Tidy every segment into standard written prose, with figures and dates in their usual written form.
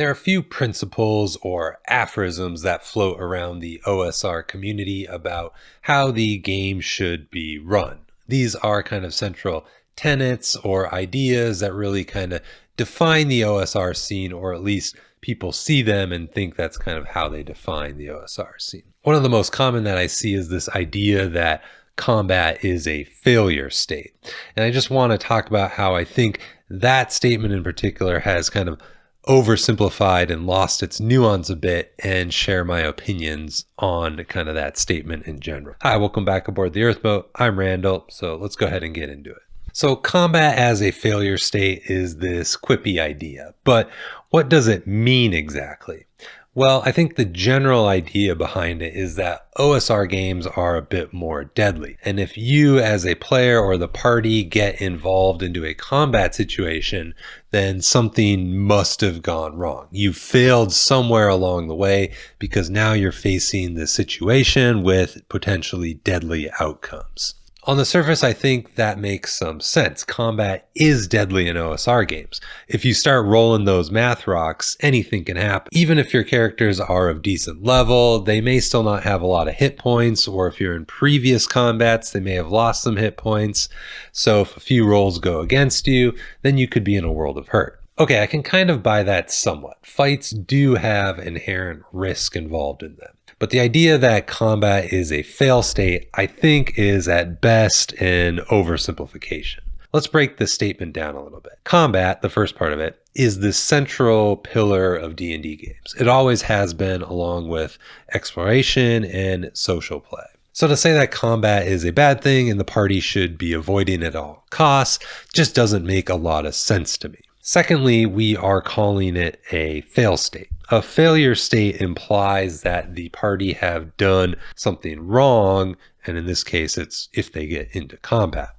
There are a few principles or aphorisms that float around the OSR community about how the game should be run. These are kind of central tenets or ideas that really kind of define the OSR scene, or at least people see them and think that's kind of how they define the OSR scene. One of the most common that I see is this idea that combat is a failure state. And I just want to talk about how I think that statement in particular has kind of oversimplified and lost its nuance a bit, and share my opinions on kind of that statement in general. Hi, welcome back aboard the Earthmote. I'm Randall, so let's go ahead and get into it. So combat as a failure state is this quippy idea, but what does it mean exactly? Well, I think the general idea behind it is that OSR games are a bit more deadly. And if you as a player or the party get involved into a combat situation, then something must have gone wrong. You failed somewhere along the way because now you're facing the situation with potentially deadly outcomes. On the surface, I think that makes some sense. Combat is deadly in OSR games. If you start rolling those math rocks, anything can happen. Even if your characters are of decent level, they may still not have a lot of hit points, or if you're in previous combats, they may have lost some hit points. So if a few rolls go against you, then you could be in a world of hurt. Okay, I can kind of buy that somewhat. Fights do have inherent risk involved in them. But the idea that combat is a fail state, I think, is at best an oversimplification. Let's break this statement down a little bit. Combat, the first part of it, is the central pillar of D&D games. It always has been, along with exploration and social play. So to say that combat is a bad thing and the party should be avoiding at all costs just doesn't make a lot of sense to me. Secondly, we are calling it a fail state. A failure state implies that the party have done something wrong, and in this case, it's if they get into combat.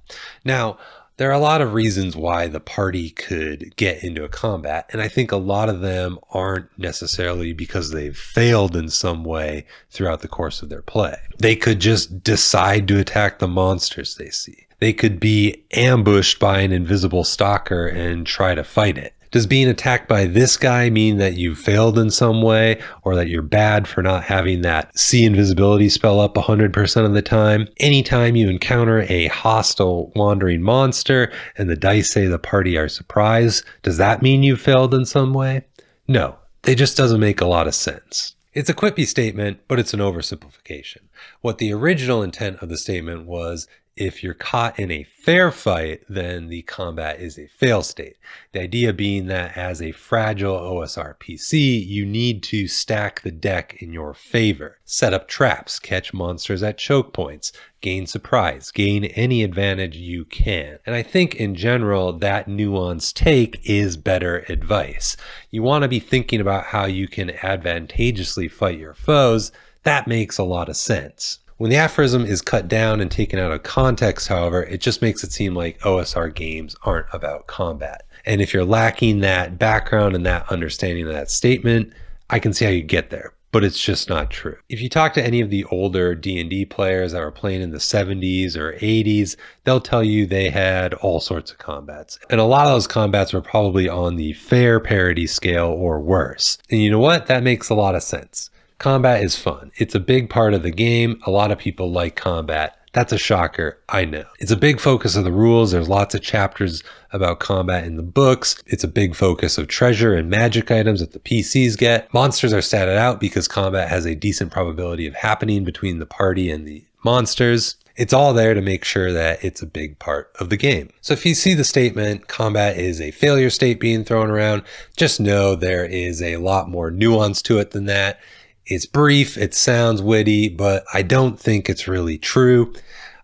Now, there are a lot of reasons why the party could get into a combat, and I think a lot of them aren't necessarily because they've failed in some way throughout the course of their play. They could just decide to attack the monsters they see. They could be ambushed by an invisible stalker and try to fight it. Does being attacked by this guy mean that you failed in some way, or that you're bad for not having that see invisibility spell up 100% of the time? Anytime you encounter a hostile wandering monster and the dice say the party are surprised, does that mean you failed in some way? No, it just doesn't make a lot of sense. It's a quippy statement, but it's an oversimplification. What the original intent of the statement was, if you're caught in a fair fight, then the combat is a fail state. The idea being that as a fragile OSR PC, you need to stack the deck in your favor. Set up traps, catch monsters at choke points, gain surprise, gain any advantage you can. And I think in general, that nuanced take is better advice. You want to be thinking about how you can advantageously fight your foes. That makes a lot of sense. When the aphorism is cut down and taken out of context, however, it just makes it seem like OSR games aren't about combat. And if you're lacking that background and that understanding of that statement, I can see how you get there, but it's just not true. If you talk to any of the older D&D players that were playing in the 70s or 80s, they'll tell you they had all sorts of combats. And a lot of those combats were probably on the fair parity scale or worse. And you know what? That makes a lot of sense. Combat is fun. It's a big part of the game. A lot of people like combat. That's a shocker, I know. It's a big focus of the rules. There's lots of chapters about combat in the books. It's a big focus of treasure and magic items that the PCs get. Monsters are statted out because combat has a decent probability of happening between the party and the monsters. It's all there to make sure that it's a big part of the game. So if you see the statement, combat is a failure state being thrown around, just know there is a lot more nuance to it than that. It's brief, it sounds witty, but I don't think it's really true.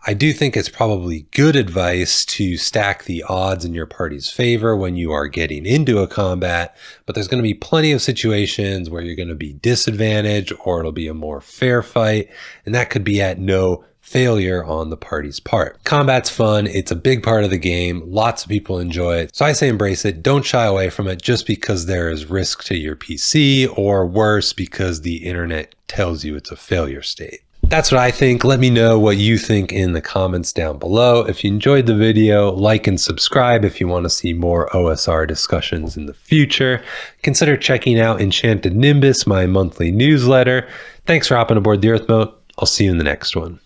I do think it's probably good advice to stack the odds in your party's favor when you are getting into a combat, but there's going to be plenty of situations where you're going to be disadvantaged, or it'll be a more fair fight, and that could be at no failure on the party's part. Combat's fun. It's a big part of the game. Lots of people enjoy it. So I say embrace it. Don't shy away from it just because there is risk to your PC, or worse, because the internet tells you it's a failure state. That's what I think. Let me know what you think in the comments down below. If you enjoyed the video, like and subscribe if you want to see more OSR discussions in the future. Consider checking out Enchanted Nimbus, my monthly newsletter. Thanks for hopping aboard the Earthmote. I'll see you in the next one.